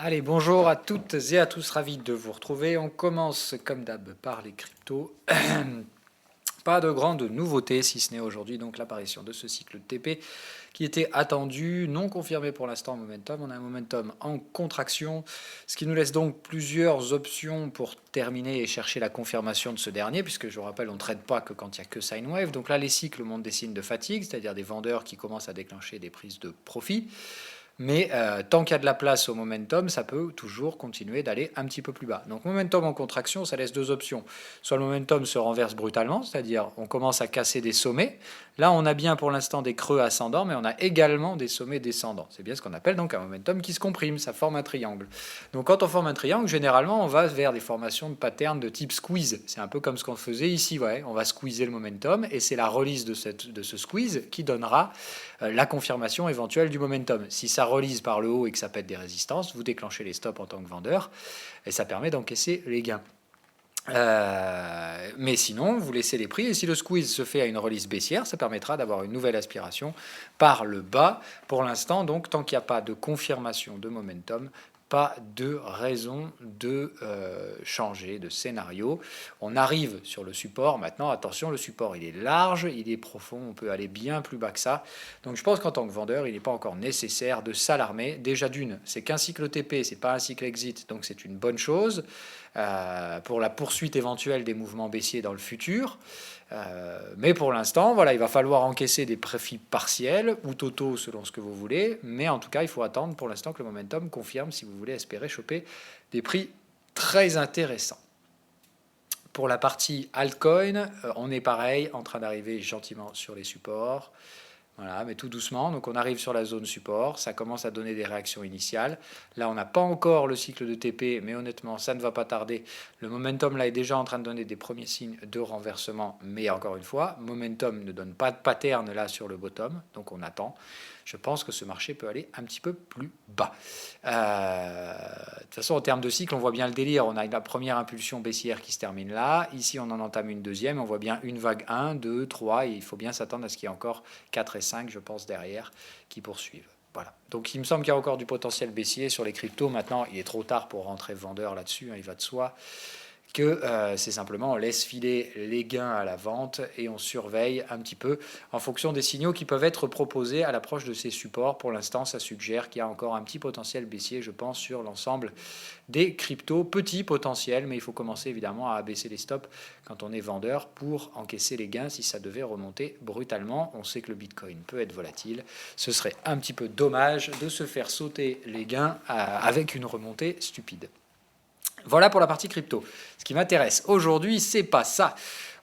Allez, bonjour à toutes et à tous, ravi de vous retrouver. On commence comme d'hab par les cryptos. Pas de grande nouveauté, si ce n'est aujourd'hui donc l'apparition de ce cycle de TP qui était attendu, non confirmé pour l'instant en momentum. On a un momentum en contraction, ce qui nous laisse donc plusieurs options pour terminer et chercher la confirmation de ce dernier, puisque je vous rappelle, on ne trade pas que quand il n'y a que sine wave. Donc là, les cycles montrent des signes de fatigue, c'est-à-dire des vendeurs qui commencent à déclencher des prises de profit. Mais tant qu'il y a de la place au momentum, ça peut toujours continuer d'aller un petit peu plus bas. Donc momentum en contraction, ça laisse deux options. Soit le momentum se renverse brutalement, c'est-à-dire on commence à casser des sommets. Là, on a bien pour l'instant des creux ascendants, mais on a également des sommets descendants. C'est bien ce qu'on appelle donc un momentum qui se comprime, ça forme un triangle. Donc quand on forme un triangle, généralement, on va vers des formations de patterns de type squeeze. C'est un peu comme ce qu'on faisait ici, ouais. On va squeezer le momentum, et c'est la release de ce squeeze qui donnera la confirmation éventuelle du momentum. Si ça relise par le haut et que ça pète des résistances, vous déclenchez les stops en tant que vendeur, et ça permet d'encaisser les gains. Mais sinon, vous laissez les prix, et si le squeeze se fait à une release baissière, ça permettra d'avoir une nouvelle aspiration par le bas. Pour l'instant, donc, tant qu'il n'y a pas de confirmation de momentum, pas de raison de changer de scénario. On arrive sur le support. Maintenant, attention, le support, il est large, il est profond, on peut aller bien plus bas que ça. Donc je pense qu'en tant que vendeur, il n'est pas encore nécessaire de s'alarmer. Déjà d'une, c'est qu'un cycle TP, c'est pas un cycle exit, donc c'est une bonne chose pour la poursuite éventuelle des mouvements baissiers dans le futur. Mais pour l'instant, voilà, il va falloir encaisser des profits partiels ou totaux selon ce que vous voulez. Mais en tout cas, il faut attendre pour l'instant que le momentum confirme si vous voulez espérer choper des prix très intéressants. Pour la partie altcoin, on est pareil, en train d'arriver gentiment sur les supports. Voilà, mais tout doucement. Donc on arrive sur la zone support, ça commence à donner des réactions initiales. Là, on n'a pas encore le cycle de TP, mais honnêtement, ça ne va pas tarder. Le momentum là est déjà en train de donner des premiers signes de renversement, mais encore une fois, momentum ne donne pas de pattern là sur le bottom, donc on attend. Je pense que ce marché peut aller un petit peu plus bas. De toute façon, en termes de cycle, on voit bien le délire. On a la première impulsion baissière qui se termine là. Ici, on en entame une deuxième. On voit bien une vague 1, 2, 3. Et il faut bien s'attendre à ce qu'il y ait encore 4 et 5, je pense, derrière, qui poursuivent. Voilà. Donc il me semble qu'il y a encore du potentiel baissier sur les cryptos. Maintenant, il est trop tard pour rentrer vendeur là-dessus, hein, il va de soi que c'est simplement on laisse filer les gains à la vente et on surveille un petit peu en fonction des signaux qui peuvent être proposés à l'approche de ces supports. Pour l'instant, ça suggère qu'il y a encore un petit potentiel baissier, je pense, sur l'ensemble des cryptos. Petit potentiel, mais il faut commencer évidemment à abaisser les stops quand on est vendeur pour encaisser les gains si ça devait remonter brutalement. On sait que le Bitcoin peut être volatile. Ce serait un petit peu dommage de se faire sauter les gains avec une remontée stupide. Voilà pour la partie crypto. Ce qui m'intéresse aujourd'hui, c'est pas ça.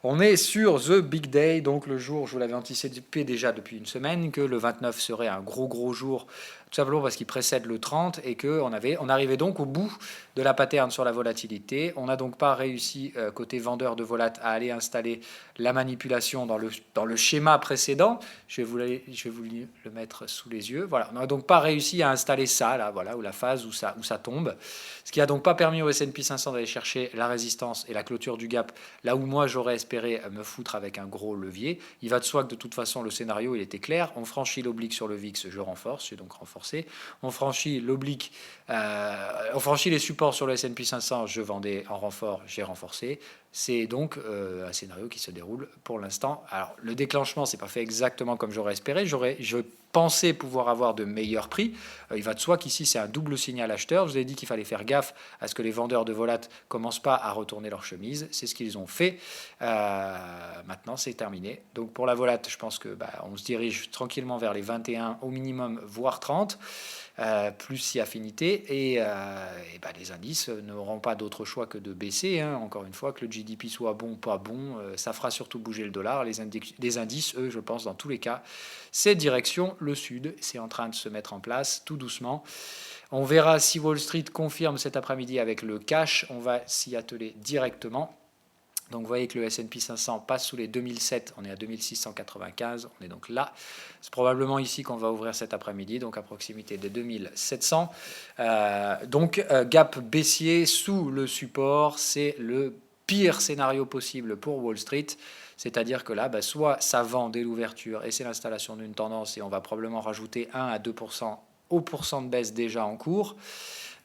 On est sur The Big Day, donc le jour, je vous l'avais anticipé déjà depuis une semaine, que le 29 serait un gros jour, tout simplement parce qu'il précède le 30 et qu'on arrivait donc au bout de la pattern sur la volatilité. On n'a donc pas réussi, côté vendeur de volat, à aller installer la manipulation dans le schéma précédent. Je vais vous le mettre sous les yeux. Voilà, on n'a donc pas réussi à installer ça, là, voilà, ou la phase où ça tombe. Ce qui n'a donc pas permis au S&P 500 d'aller chercher la résistance et la clôture du gap, là où moi j'aurais espéré me foutre avec un gros levier. Il va de soi que de toute façon le scénario il était clair. On franchit l'oblique sur le VIX, je renforce, j'ai donc renforcé. On franchit l'oblique, on franchit les supports sur le S&P 500, je vendais en renfort, j'ai renforcé. C'est donc un scénario qui se déroule pour l'instant. Alors le déclenchement, c'est pas fait exactement comme j'aurais espéré. Je pensais pouvoir avoir de meilleurs prix. Il va de soi qu'ici c'est un double signal acheteur. Je vous ai dit qu'il fallait faire gaffe à ce que les vendeurs de volat commencent pas à retourner leur chemise. C'est ce qu'ils ont fait. Maintenant c'est terminé. Donc pour la volat, je pense que on se dirige tranquillement vers les 21 au minimum, voire 30. Plus si affinité, et les indices n'auront pas d'autre choix que de baisser, hein. Encore une fois, que le GDP soit bon ou pas bon, ça fera surtout bouger le dollar. Les indices, eux, je pense, dans tous les cas, c'est direction le sud, c'est en train de se mettre en place tout doucement. On verra si Wall Street confirme cet après-midi avec le cash, on va s'y atteler directement. Donc vous voyez que le S&P 500 passe sous les 2007, on est à 2695, on est donc là. C'est probablement ici qu'on va ouvrir cet après-midi, donc à proximité des 2700. Gap baissier sous le support, c'est le pire scénario possible pour Wall Street. C'est-à-dire que là, soit ça vend dès l'ouverture et c'est l'installation d'une tendance et on va probablement rajouter 1 à 2% au pourcent de baisse déjà en cours.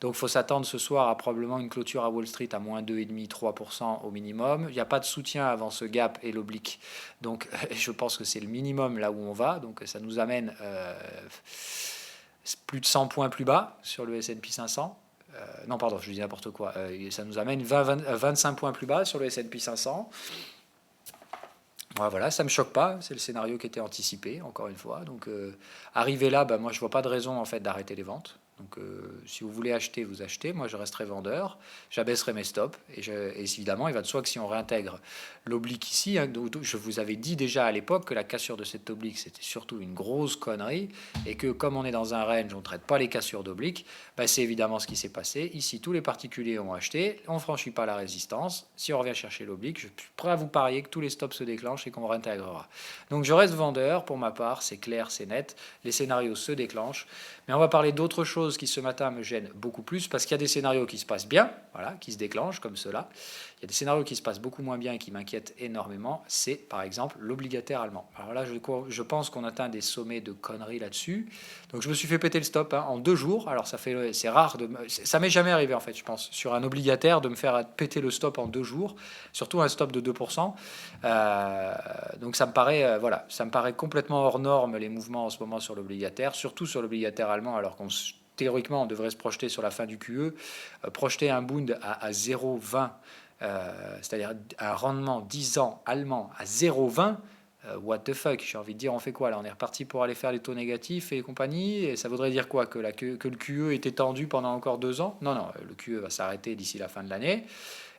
Donc il faut s'attendre ce soir à probablement une clôture à Wall Street à moins 2,5-3% au minimum. Il n'y a pas de soutien avant ce gap et l'oblique. Donc je pense que c'est le minimum là où on va. Donc ça nous amène plus de 100 points plus bas sur le S&P 500. Non, pardon, je dis n'importe quoi. Ça nous amène 25 points plus bas sur le S&P 500. Voilà, ça ne me choque pas, c'est le scénario qui était anticipé, encore une fois. Donc, arrivé là, moi, je ne vois pas de raison en fait, d'arrêter les ventes. Donc, si vous voulez acheter, vous achetez. Moi, je resterai vendeur. J'abaisserai mes stops. Et évidemment, il va de soi que si on réintègre l'oblique ici, hein, je vous avais dit déjà à l'époque que la cassure de cette oblique, c'était surtout une grosse connerie. Et que comme on est dans un range, on ne traite pas les cassures d'oblique. C'est évidemment ce qui s'est passé. Ici, tous les particuliers ont acheté. On ne franchit pas la résistance. Si on revient chercher l'oblique, je suis prêt à vous parier que tous les stops se déclenchent et qu'on réintégrera. Donc, je reste vendeur pour ma part. C'est clair, c'est net. Les scénarios se déclenchent. Mais on va parler d'autre chose qui ce matin me gêne beaucoup plus, parce qu'il y a des scénarios qui se passent bien, voilà, qui se déclenchent comme cela. Il y a des scénarios qui se passent beaucoup moins bien et qui m'inquiètent énormément. C'est par exemple l'obligataire allemand. Alors là, je pense qu'on atteint des sommets de conneries là-dessus. Donc je me suis fait péter le stop en 2 jours. Alors c'est rare, ça m'est jamais arrivé en fait, je pense, sur un obligataire de me faire péter le stop en 2 jours, surtout un stop de 2%. Donc ça me paraît, ça me paraît complètement hors norme les mouvements en ce moment sur l'obligataire, surtout sur l'obligataire allemand, alors qu'on théoriquement on devrait se projeter sur la fin du QE, projeter un Bund à 0,20. C'est-à-dire un rendement 10 ans allemand à 0,20, what the fuck, j'ai envie de dire, on fait quoi là? On est reparti pour aller faire les taux négatifs et compagnie, et ça voudrait dire quoi? Que le QE était tendu pendant encore 2 ans? Non, le QE va s'arrêter d'ici la fin de l'année.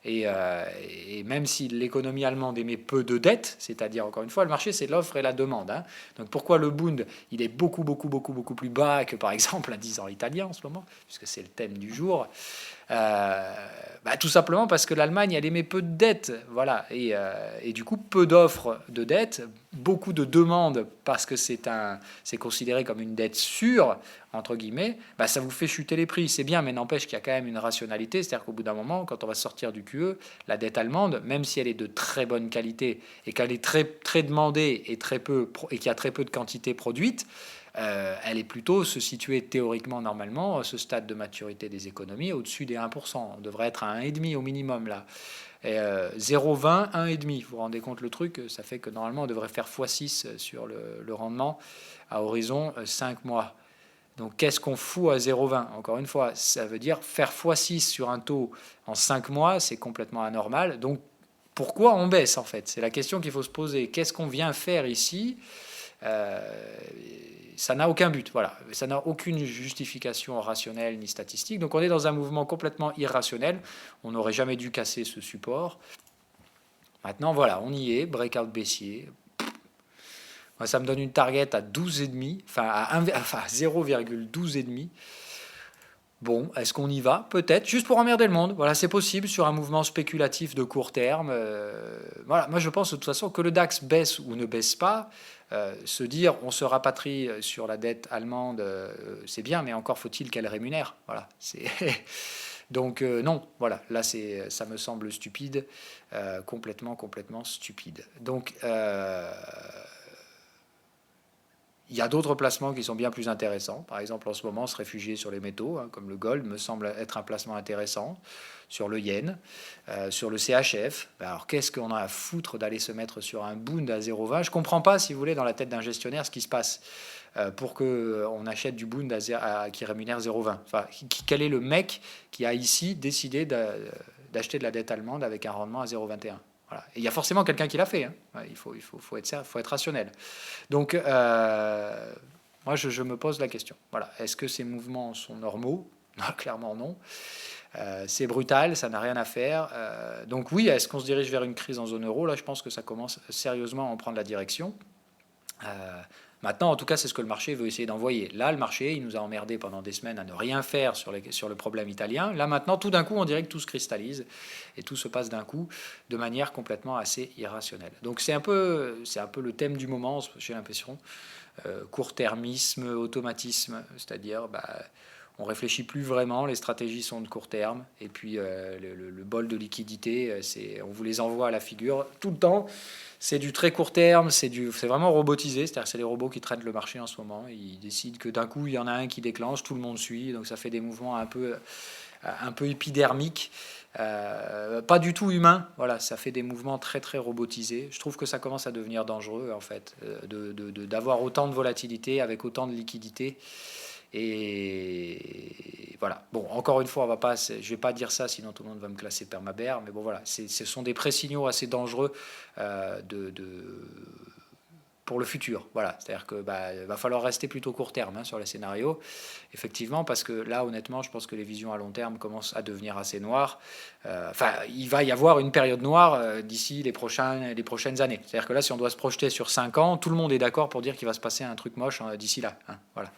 Et même si l'économie allemande émet peu de dettes, c'est-à-dire, encore une fois, le marché, c'est l'offre et la demande. Hein. Donc pourquoi le Bund, il est beaucoup plus bas que, par exemple, un 10 ans italien en ce moment, puisque c'est le thème du jour. Tout simplement parce que l'Allemagne, elle émet peu de dettes, voilà, et du coup peu d'offres de dettes, beaucoup de demandes parce que c'est considéré comme une dette sûre entre guillemets, ça vous fait chuter les prix, c'est bien, mais n'empêche qu'il y a quand même une rationalité, c'est-à-dire qu'au bout d'un moment, quand on va sortir du QE, la dette allemande, même si elle est de très bonne qualité et qu'elle est très très demandée et qu'il y a très peu de quantité produite, elle est plutôt se situer théoriquement normalement à ce stade de maturité des économies au-dessus des 1%. On devrait être à 1,5 au minimum là. 0,20, 1,5. Vous vous rendez compte le truc? Ça fait que normalement on devrait faire x6 sur le rendement à horizon 5 mois. Donc qu'est-ce qu'on fout à 0,20? Encore une fois, ça veut dire faire x6 sur un taux en 5 mois, c'est complètement anormal. Donc pourquoi on baisse en fait? C'est la question qu'il faut se poser. Qu'est-ce qu'on vient faire ici? Ça n'a aucun but, voilà. Ça n'a aucune justification rationnelle ni statistique. Donc on est dans un mouvement complètement irrationnel. On n'aurait jamais dû casser ce support. Maintenant, voilà, on y est, breakout baissier. Moi, ça me donne une target à 12,5, à 0,12,5. Bon, est-ce qu'on y va? Peut-être, juste pour emmerder le monde. Voilà, c'est possible sur un mouvement spéculatif de court terme. Voilà, moi je pense de toute façon que le DAX baisse ou ne baisse pas. Se dire on se rapatrie sur la dette allemande, c'est bien, mais encore faut-il qu'elle rémunère. Voilà, c'est donc non, voilà, là ça me semble stupide, complètement stupide. Donc il y a d'autres placements qui sont bien plus intéressants. Par exemple, en ce moment, se réfugier sur les métaux, comme le gold, me semble être un placement intéressant. Sur le yen, sur le CHF. Alors, qu'est-ce qu'on a à foutre d'aller se mettre sur un Bund à 0,20? Je ne comprends pas, si vous voulez, dans la tête d'un gestionnaire, ce qui se passe pour qu'on achète du Bund qui rémunère 0,20. Enfin, quel est le mec qui a ici décidé d'acheter de la dette allemande avec un rendement à 0,21? Voilà. Et il y a forcément quelqu'un qui l'a fait. Hein. Il faut être rationnel. Donc, moi, je me pose la question. Voilà. Est-ce que ces mouvements sont normaux? Non, clairement non. C'est brutal, ça n'a rien à faire. Donc oui, est-ce qu'on se dirige vers une crise en zone euro? Là, je pense que ça commence sérieusement à en prendre la direction. Maintenant, en tout cas, c'est ce que le marché veut essayer d'envoyer. Là, le marché, il nous a emmerdé pendant des semaines à ne rien faire sur le problème italien. Là, maintenant, tout d'un coup, on dirait que tout se cristallise et tout se passe d'un coup de manière complètement assez irrationnelle. Donc c'est un peu le thème du moment, j'ai l'impression. Court-termisme, automatisme, c'est-à-dire On réfléchit plus vraiment, les stratégies sont de court terme, et puis le bol de liquidité, on vous les envoie à la figure tout le temps. C'est du très court terme, c'est vraiment robotisé, c'est-à-dire que c'est les robots qui traitent le marché en ce moment. Ils décident que d'un coup, il y en a un qui déclenche, tout le monde suit, donc ça fait des mouvements un peu épidermiques, pas du tout humains. Voilà, ça fait des mouvements très très robotisés. Je trouve que ça commence à devenir dangereux en fait, d'avoir autant de volatilité avec autant de liquidité. Et voilà. Bon, encore une fois, je vais pas dire ça, sinon tout le monde va me classer permabère. Mais bon, voilà, ce sont des pré-signaux assez dangereux euh, de, de, pour le futur. Voilà, c'est-à-dire que il va falloir rester plutôt court terme sur les scénarios, effectivement, parce que là, honnêtement, je pense que les visions à long terme commencent à devenir assez noires. Il va y avoir une période noire d'ici les prochaines années. C'est-à-dire que là, si on doit se projeter sur 5 ans, tout le monde est d'accord pour dire qu'il va se passer un truc moche d'ici là. Voilà.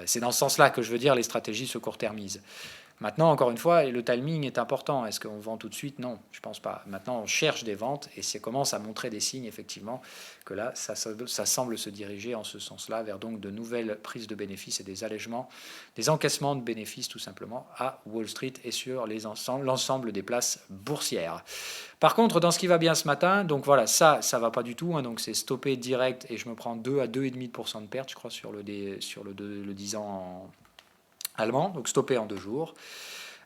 C'est dans ce sens-là que je veux dire les stratégies se court-termisent. Maintenant, encore une fois, le timing est important. Est-ce qu'on vend tout de suite? Non, je ne pense pas. Maintenant, on cherche des ventes et ça commence à montrer des signes, effectivement, que là, ça semble se diriger en ce sens-là vers donc de nouvelles prises de bénéfices et des allègements, des encaissements de bénéfices, tout simplement, à Wall Street et sur l'ensemble des places boursières. Par contre, dans ce qui va bien ce matin, donc voilà, ça va pas du tout. Donc c'est stoppé direct et je me prends 2 à 2,5% de perte, je crois, sur le 10 ans allemand, donc stoppé en 2 jours.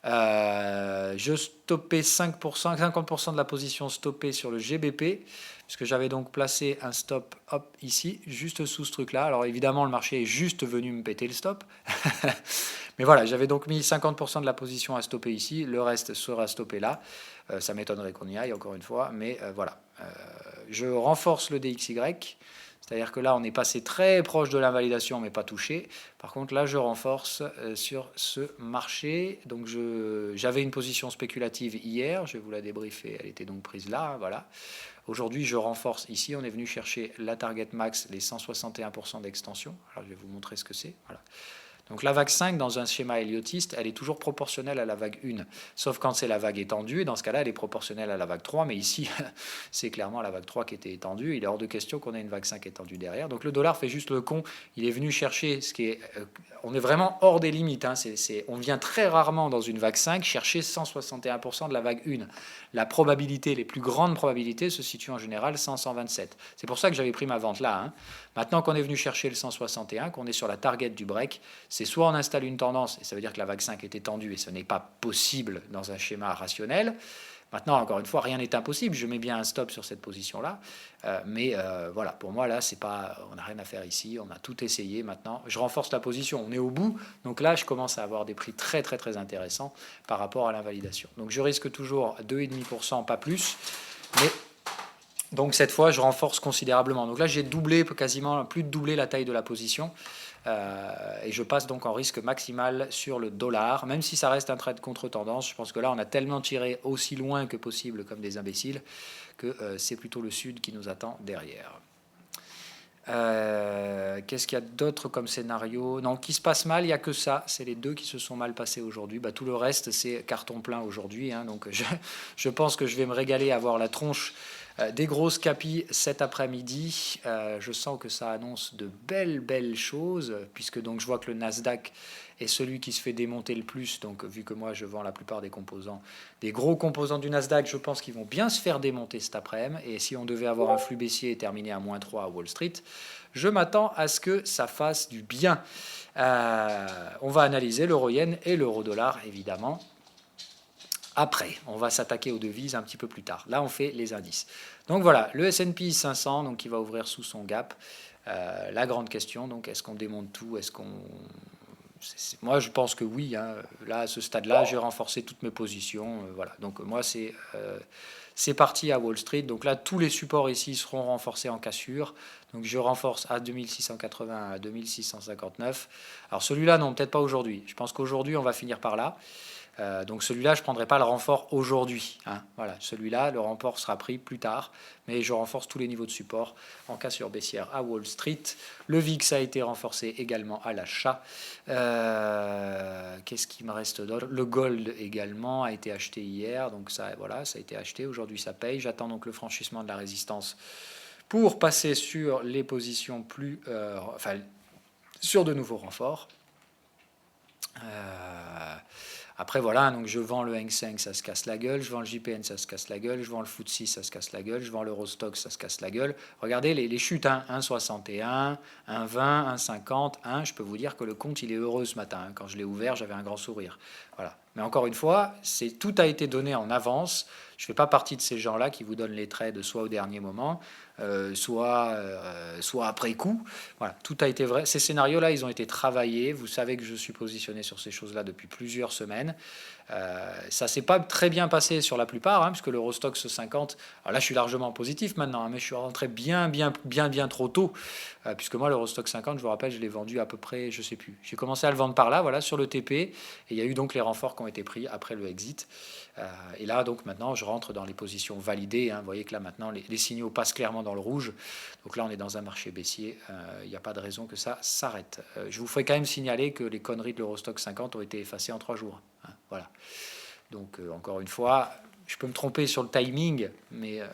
Je stoppais 5%, 50% de la position stoppée sur le GBP, puisque j'avais donc placé un stop ici, juste sous ce truc-là. Alors évidemment, le marché est juste venu me péter le stop. Mais voilà, j'avais donc mis 50% de la position à stopper ici, le reste sera stoppé là. Ça m'étonnerait qu'on y aille, encore une fois, mais voilà. Je renforce le DXY. C'est-à-dire que là, on est passé très proche de l'invalidation, mais pas touché. Par contre, là, je renforce sur ce marché. Donc, j'avais une position spéculative hier. Je vais vous la débriefer. Elle était donc prise là. Voilà. Aujourd'hui, je renforce ici. On est venu chercher la target max, les 161% d'extension. Alors, je vais vous montrer ce que c'est. Voilà. Donc la vague 5, dans un schéma héliotiste, elle est toujours proportionnelle à la vague 1, sauf quand c'est la vague étendue, et dans ce cas-là, elle est proportionnelle à la vague 3, mais ici, c'est clairement la vague 3 qui était étendue, il est hors de question qu'on ait une vague 5 étendue derrière. Donc le dollar fait juste le con, il est venu chercher ce qui est... on est vraiment hors des limites, on vient très rarement dans une vague 5 chercher 161% de la vague 1. La probabilité, les plus grandes probabilités se situent en général 127. C'est pour ça que j'avais pris ma vente là. Maintenant qu'on est venu chercher le 161, qu'on est sur la target du break, c'est soit on installe une tendance, et ça veut dire que la vague 5 est étendue, et ce n'est pas possible dans un schéma rationnel. Maintenant, encore une fois, rien n'est impossible. Je mets bien un stop sur cette position-là. Voilà, pour moi, là, on n'a rien à faire ici. On a tout essayé maintenant. Je renforce la position. On est au bout. Donc là, je commence à avoir des prix très, très, très intéressants par rapport à l'invalidation. Donc je risque toujours 2,5%, pas plus. Mais donc cette fois, je renforce considérablement. Donc là, j'ai doublé, quasiment plus de doubler la taille de la position. Et je passe donc en risque maximal sur le dollar, même si ça reste un trade contre-tendance. Je pense que là, on a tellement tiré aussi loin que possible comme des imbéciles que c'est plutôt le sud qui nous attend derrière. Qu'est-ce qu'il y a d'autre comme scénario? Non, qui se passe mal, il n'y a que ça. C'est les deux qui se sont mal passés aujourd'hui. Tout le reste, c'est carton plein aujourd'hui. Donc je pense que je vais me régaler à voir la tronche des grosses capis cet après-midi. Je sens que ça annonce de belles choses, puisque donc je vois que le Nasdaq est celui qui se fait démonter le plus. Donc vu que moi je vends la plupart des composants, des gros composants du Nasdaq, je pense qu'ils vont bien se faire démonter cet après-midi. Et si on devait avoir un flux baissier et terminer à -3 à Wall Street, je m'attends à ce que ça fasse du bien. On va analyser l'euro-yen et l'euro-dollar, évidemment. Après, on va s'attaquer aux devises un petit peu plus tard. Là, on fait les indices. Donc voilà, le S&P 500, donc qui va ouvrir sous son gap. La grande question, donc, est-ce qu'on démonte tout? Moi, je pense que oui. Là, à ce stade-là, j'ai renforcé toutes mes positions. Voilà. Donc moi, c'est parti à Wall Street. Donc là, tous les supports ici seront renforcés en cassure. Donc je renforce à 2680, à 2659. Alors celui-là, non, peut-être pas aujourd'hui. Je pense qu'aujourd'hui, on va finir par là. Donc celui-là, je ne prendrai pas le renfort aujourd'hui. Voilà, celui-là, le renfort sera pris plus tard, mais je renforce tous les niveaux de support en cassure baissière à Wall Street. Le VIX a été renforcé également à l'achat. Qu'est-ce qui me reste d'autre? Le gold également a été acheté hier, donc ça, voilà, ça a été acheté. Aujourd'hui, ça paye. J'attends donc le franchissement de la résistance pour passer sur les positions sur de nouveaux renforts. Euh, Après, voilà, donc je vends le Hang Seng, ça se casse la gueule. Je vends le JPN, ça se casse la gueule. Je vends le FTSE, ça se casse la gueule. Je vends l'Eurostoxx, ça se casse la gueule. Regardez les chutes, hein, 1,61, 1,20, 1,50, 1. Je peux vous dire que le compte, il est heureux ce matin, hein. Quand je l'ai ouvert, j'avais un grand sourire. Voilà. Mais encore une fois, tout a été donné en avance. Je ne fais pas partie de ces gens-là qui vous donnent les trades soit au dernier moment, soit après coup. Voilà, tout a été vrai. Ces scénarios-là, ils ont été travaillés. Vous savez que je suis positionné sur ces choses-là depuis plusieurs semaines. Ça s'est pas très bien passé sur la plupart, hein, puisque l'Eurostoxx 50, alors là je suis largement positif maintenant, hein, mais je suis rentré bien trop tôt, puisque moi l'Eurostoxx 50, je vous rappelle, je l'ai vendu à peu près, je sais plus. J'ai commencé à le vendre par là, voilà, sur le TP, et il y a eu donc les renforts qui ont été pris après le exit. Et là donc maintenant je rentre dans les positions validées, hein. Vous voyez que là maintenant les signaux passent clairement dans le rouge, donc là on est dans un marché baissier, il n'y a pas de raison que ça s'arrête. Je vous ferai quand même signaler que les conneries de l'Eurostoxx 50 ont été effacées en 3 jours. Voilà. Donc, encore une fois, je peux me tromper sur le timing, mais en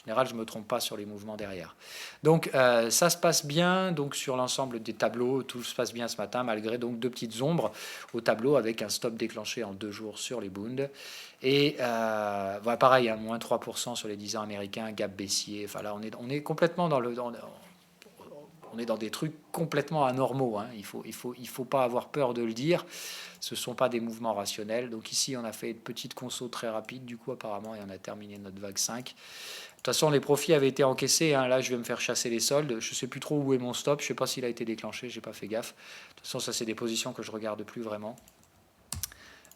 général, je ne me trompe pas sur les mouvements derrière. Donc, ça se passe bien. Donc, sur l'ensemble des tableaux, tout se passe bien ce matin, malgré donc 2 petites ombres au tableau, avec un stop déclenché en 2 jours sur les Bund. Et voilà, pareil, hein, moins 3% sur les 10 ans américains, gap baissier. Enfin, là, on est complètement on est dans des trucs complètement anormaux, hein. Il faut pas avoir peur de le dire. Ce ne sont pas des mouvements rationnels. Donc ici, on a fait une petite conso très rapide, du coup, apparemment, et on a terminé notre vague 5. De toute façon, les profits avaient été encaissés, hein. Là, je vais me faire chasser les soldes. Je ne sais plus trop où est mon stop. Je ne sais pas s'il a été déclenché. Je n'ai pas fait gaffe. De toute façon, ça, c'est des positions que je ne regarde plus vraiment.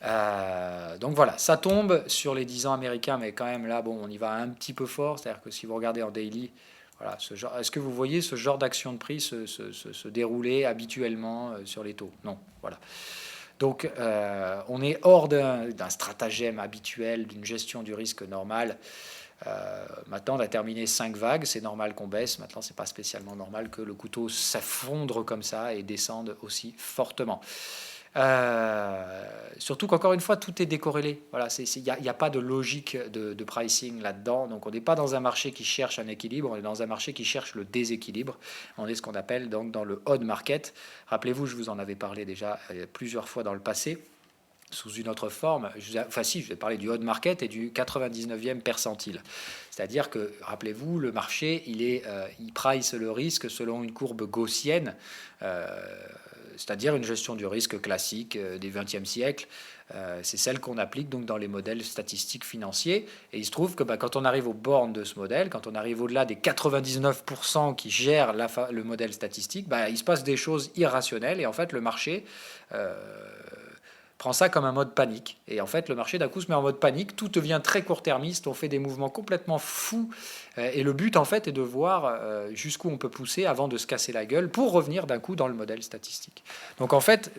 Donc voilà, ça tombe sur les 10 ans américains, mais quand même là, bon, on y va un petit peu fort. C'est-à-dire que si vous regardez en daily, voilà, est-ce que vous voyez ce genre d'action de prix se dérouler habituellement sur les taux? Non, voilà. Donc on est hors d'un stratagème habituel, d'une gestion du risque normale. Maintenant, on a terminé 5 vagues, c'est normal qu'on baisse. Maintenant, c'est pas spécialement normal que le couteau s'effondre comme ça et descende aussi fortement. Surtout qu'encore une fois, tout est décorrélé. Voilà, il n'y a pas de logique de pricing là-dedans. Donc, on n'est pas dans un marché qui cherche un équilibre, on est dans un marché qui cherche le déséquilibre. On est ce qu'on appelle donc dans le odd market. Rappelez-vous, je vous en avais parlé déjà plusieurs fois dans le passé, sous une autre forme. Je vais parler du odd market et du 99e percentile. C'est-à-dire que, rappelez-vous, le marché, il price le risque selon une courbe gaussienne, c'est-à-dire une gestion du risque classique des XXe siècle. C'est celle qu'on applique donc dans les modèles statistiques financiers. Et il se trouve que quand on arrive aux bornes de ce modèle, quand on arrive au-delà des 99% qui gèrent le modèle statistique, il se passe des choses irrationnelles. Et en fait, le marché prend ça comme un mode panique. Et en fait, le marché d'un coup se met en mode panique, tout devient très court-termiste, on fait des mouvements complètement fous. Et le but, en fait, est de voir jusqu'où on peut pousser avant de se casser la gueule pour revenir d'un coup dans le modèle statistique. Donc en fait,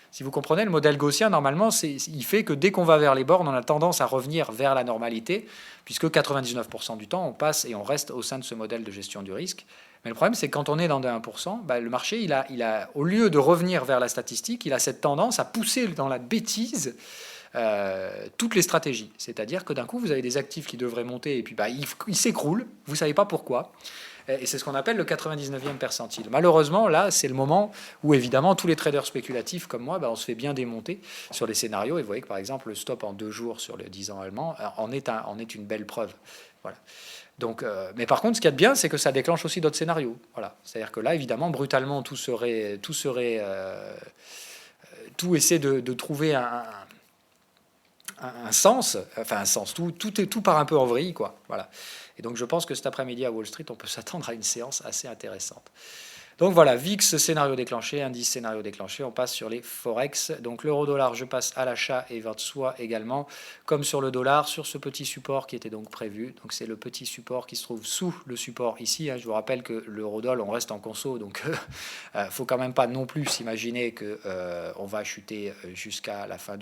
si vous comprenez, le modèle gaussien, normalement, il fait que dès qu'on va vers les bornes, on a tendance à revenir vers la normalité, puisque 99% du temps, on passe et on reste au sein de ce modèle de gestion du risque. Mais le problème, c'est que quand on est dans des 1%, le marché, il a, au lieu de revenir vers la statistique, il a cette tendance à pousser dans la bêtise toutes les stratégies. C'est-à-dire que d'un coup, vous avez des actifs qui devraient monter et puis ils s'écroulent, vous ne savez pas pourquoi. Et c'est ce qu'on appelle le 99e percentile. Malheureusement, là, c'est le moment où, évidemment, tous les traders spéculatifs comme moi, on se fait bien démonter sur les scénarios. Et vous voyez que, par exemple, le stop en 2 jours sur le 10 ans allemand en est une belle preuve. Voilà. Donc, mais par contre, ce qu'il y a de bien, c'est que ça déclenche aussi d'autres scénarios. Voilà. C'est-à-dire que là, évidemment, brutalement, tout essaie de trouver un sens, enfin un sens, tout part un peu en vrille, quoi. Voilà. Et donc je pense que cet après-midi à Wall Street, on peut s'attendre à une séance assez intéressante. Donc voilà, VIX scénario déclenché, indice scénario déclenché, on passe sur les Forex. Donc l'euro-dollar, je passe à l'achat et va de soi également, comme sur le dollar, sur ce petit support qui était donc prévu. Donc c'est le petit support qui se trouve sous le support ici. Je vous rappelle que l'euro-dollar, on reste en conso, donc faut quand même pas non plus s'imaginer que on va chuter jusqu'à la fin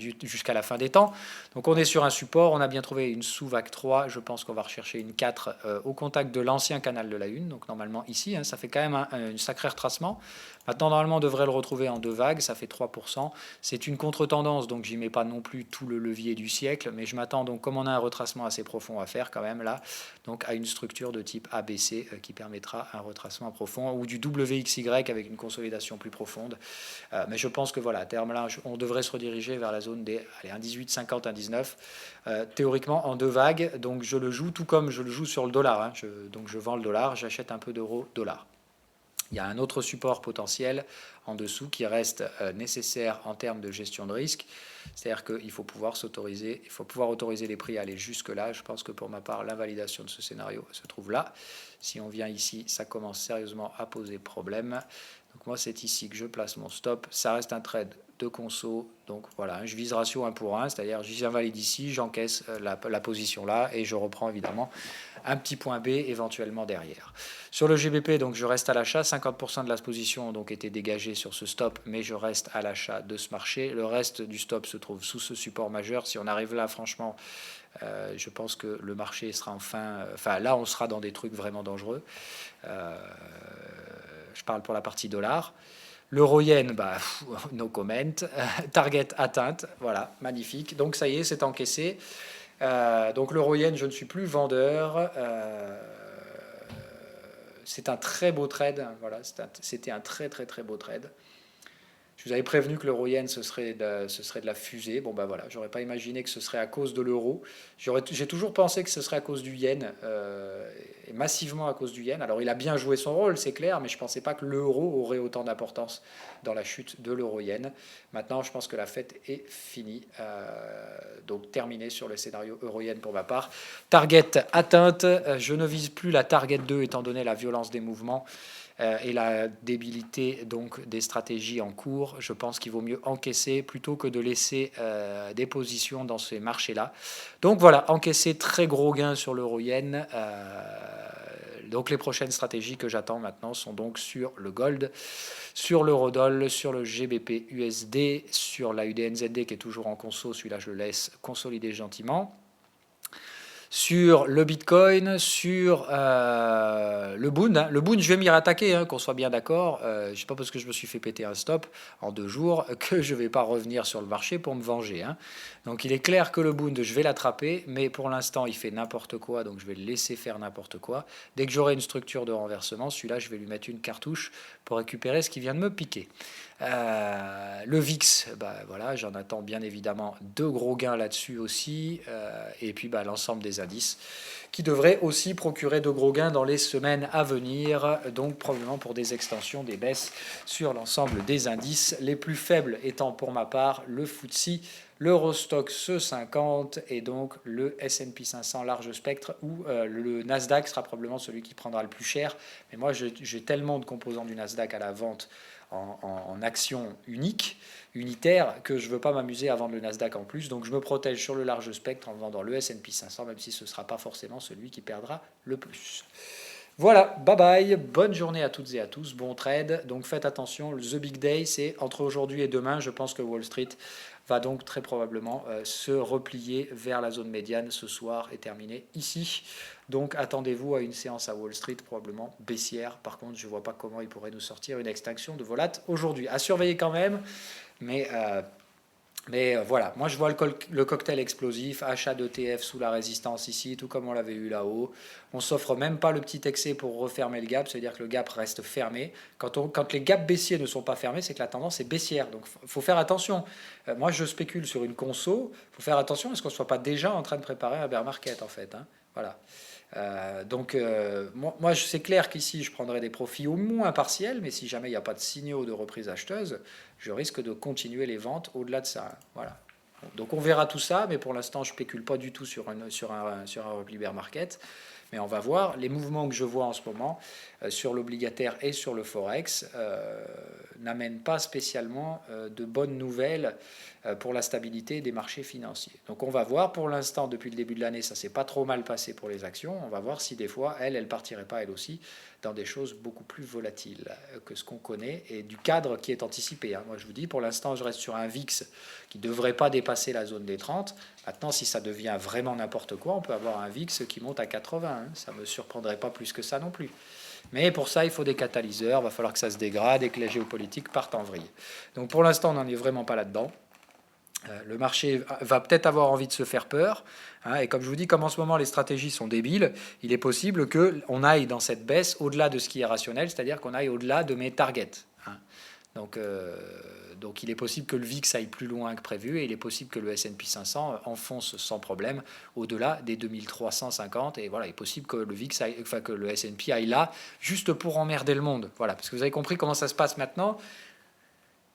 des temps. Donc on est sur un support, on a bien trouvé une sous-vague 3, je pense qu'on va rechercher une 4 au contact de l'ancien canal de la 1, donc normalement ici, ça fait quand même une sacrée sacré retracement. Maintenant, normalement, on devrait le retrouver en 2 vagues, ça fait 3%. C'est une contre-tendance, donc j'y mets pas non plus tout le levier du siècle, mais je m'attends donc, comme on a un retracement assez profond à faire quand même là, donc à une structure de type ABC qui permettra un retracement profond, ou du WXY avec une consolidation plus profonde. Mais je pense que voilà, à terme là, on devrait se rediriger vers la zone des 1,1850, 1,19, théoriquement en 2 vagues. Donc je le joue tout comme je le joue sur le dollar. Hein. Donc je vends le dollar, j'achète un peu d'euros dollar. Il y a un autre support potentiel en dessous qui reste nécessaire en termes de gestion de risque. C'est-à-dire qu'il faut pouvoir s'autoriser, il faut pouvoir autoriser les prix à aller jusque-là. Je pense que pour ma part, l'invalidation de ce scénario se trouve là. Si on vient ici, ça commence sérieusement à poser problème. Donc moi, c'est ici que je place mon stop. Ça reste un trade de conso. Donc voilà, je vise ratio 1 pour 1, c'est-à-dire j'invalide ici, j'encaisse la position là et je reprends évidemment un petit point B éventuellement derrière. Sur le GBP, donc je reste à l'achat. 50% de la position ont donc été dégagée sur ce stop, mais je reste à l'achat de ce marché. Le reste du stop se trouve sous ce support majeur. Si on arrive là, franchement, je pense que le marché sera enfin là, on sera dans des trucs vraiment dangereux. Je parle pour la partie dollar. L'euro-yen, no comment. Target atteinte, voilà, magnifique. Donc ça y est, c'est encaissé. Donc l'euro-yen, je ne suis plus vendeur. C'est un très beau trade. Voilà, c'était un très très très beau trade. Je vous avais prévenu que l'euro-yen, ce serait de la fusée. Bon, ben voilà, j'aurais pas imaginé que ce serait à cause de l'euro. J'ai toujours pensé que ce serait à cause du yen, et massivement à cause du yen. Alors, il a bien joué son rôle, c'est clair, mais je pensais pas que l'euro aurait autant d'importance dans la chute de l'euro-yen. Maintenant, je pense que la fête est finie. Donc, terminé sur le scénario euro-yen pour ma part. Target atteinte. Je ne vise plus la target 2 étant donné la violence des mouvements et la débilité donc des stratégies en cours. Je pense qu'il vaut mieux encaisser plutôt que de laisser des positions dans ces marchés-là. Donc voilà, encaisser très gros gain sur l'euro-yen. Donc les prochaines stratégies que j'attends maintenant sont donc sur le gold, sur l'eurodoll, sur le GBP USD, sur la UDNZD qui est toujours en conso. Celui-là, je le laisse consolider gentiment. Sur le Bitcoin, sur le Boon. Le Boon, je vais m'y rattaquer, hein, qu'on soit bien d'accord. Je sais pas parce que je me suis fait péter un stop en 2 jours que je ne vais pas revenir sur le marché pour me venger. Hein. Donc il est clair que le Boon, je vais l'attraper, mais pour l'instant, il fait n'importe quoi, donc je vais le laisser faire n'importe quoi. Dès que j'aurai une structure de renversement, celui-là, je vais lui mettre une cartouche pour récupérer ce qui vient de me piquer. Le VIX, voilà, j'en attends bien évidemment 2 gros gains là-dessus aussi, et puis l'ensemble des indices qui devraient aussi procurer de gros gains dans les semaines à venir, donc probablement pour des extensions, des baisses sur l'ensemble des indices, les plus faibles étant pour ma part le FTSE, l'Eurostoxx 50 et donc le S&P 500 large spectre, où le Nasdaq sera probablement celui qui prendra le plus cher, mais moi j'ai tellement de composants du Nasdaq à la vente en action unitaire, que je ne veux pas m'amuser à vendre le Nasdaq en plus. Donc je me protège sur le large spectre en vendant le S&P 500, même si ce ne sera pas forcément celui qui perdra le plus. Voilà, bye bye, bonne journée à toutes et à tous, bon trade. Donc faites attention, the big day, c'est entre aujourd'hui et demain. Je pense que Wall Street va donc très probablement se replier vers la zone médiane ce soir et terminer ici. Donc attendez-vous à une séance à Wall Street probablement baissière. Par contre, je ne vois pas comment il pourrait nous sortir une extinction de volat aujourd'hui. À surveiller quand même, mais voilà, moi je vois le cocktail explosif, achat d'ETF sous la résistance ici, tout comme on l'avait eu là-haut. On s'offre même pas le petit excès pour refermer le gap, c'est-à-dire que le gap reste fermé. Quand les gaps baissiers ne sont pas fermés, c'est que la tendance est baissière. Donc il faut faire attention. Moi je spécule sur une conso, il faut faire attention à ce qu'on ne soit pas déjà en train de préparer un bear market en fait. Hein. Voilà. Moi c'est clair qu'ici je prendrai des profits au moins partiels, mais si jamais il n'y a pas de signaux de reprise acheteuse, je risque de continuer les ventes au-delà de ça. Voilà. Donc on verra tout ça, mais pour l'instant je ne spécule pas du tout sur un repli bear market. Mais on va voir, les mouvements que je vois en ce moment sur l'obligataire et sur le Forex n'amènent pas spécialement de bonnes nouvelles pour la stabilité des marchés financiers. Donc on va voir, pour l'instant, depuis le début de l'année, ça ne s'est pas trop mal passé pour les actions. On va voir si des fois, elle ne partirait pas elle aussi dans des choses beaucoup plus volatiles que ce qu'on connaît et du cadre qui est anticipé. Hein. Moi je vous dis, pour l'instant, je reste sur un VIX qui ne devrait pas dépasser la zone des 30. Maintenant, si ça devient vraiment n'importe quoi, on peut avoir un VIX qui monte à 80. Hein. Ça ne me surprendrait pas plus que ça non plus. Mais pour ça, il faut des catalyseurs, il va falloir que ça se dégrade et que la géopolitique parte en vrille. Donc pour l'instant, on n'en est vraiment pas là-dedans. Le marché va peut-être avoir envie de se faire peur. Hein, et comme je vous dis, comme en ce moment les stratégies sont débiles, il est possible qu'on aille dans cette baisse au-delà de ce qui est rationnel, c'est-à-dire qu'on aille au-delà de mes targets. Hein. Donc il est possible que le VIX aille plus loin que prévu et il est possible que le S&P 500 enfonce sans problème au-delà des 2350. Et voilà, il est possible que le VIX que le S&P aille là juste pour emmerder le monde. Voilà, parce que vous avez compris comment ça se passe maintenant.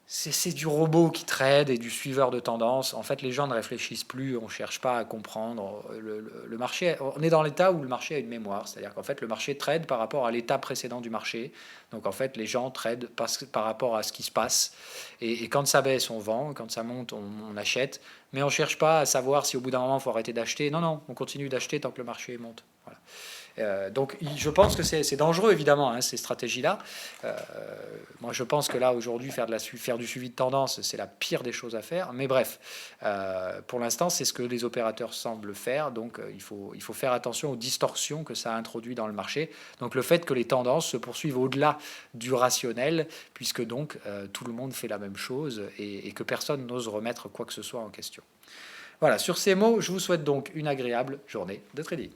C'est du robot qui trade et du suiveur de tendance. En fait, les gens ne réfléchissent plus, on ne cherche pas à comprendre. Le marché, on est dans l'état où le marché a une mémoire, c'est-à-dire qu'en fait, le marché trade par rapport à l'état précédent du marché. Donc, en fait, les gens tradent par rapport à ce qui se passe. Et quand ça baisse, on vend. Quand ça monte, on achète. Mais on ne cherche pas à savoir si au bout d'un moment, il faut arrêter d'acheter. Non, non, on continue d'acheter tant que le marché monte. Voilà. Donc je pense que c'est dangereux, évidemment, hein, ces stratégies-là. Moi, je pense que là, aujourd'hui, faire du suivi de tendance, c'est la pire des choses à faire. Mais bref, pour l'instant, c'est ce que les opérateurs semblent faire. Donc il faut faire attention aux distorsions que ça introduit dans le marché. Donc le fait que les tendances se poursuivent au-delà du rationnel, puisque donc tout le monde fait la même chose et que personne n'ose remettre quoi que ce soit en question. Voilà, sur ces mots, je vous souhaite donc une agréable journée de trading.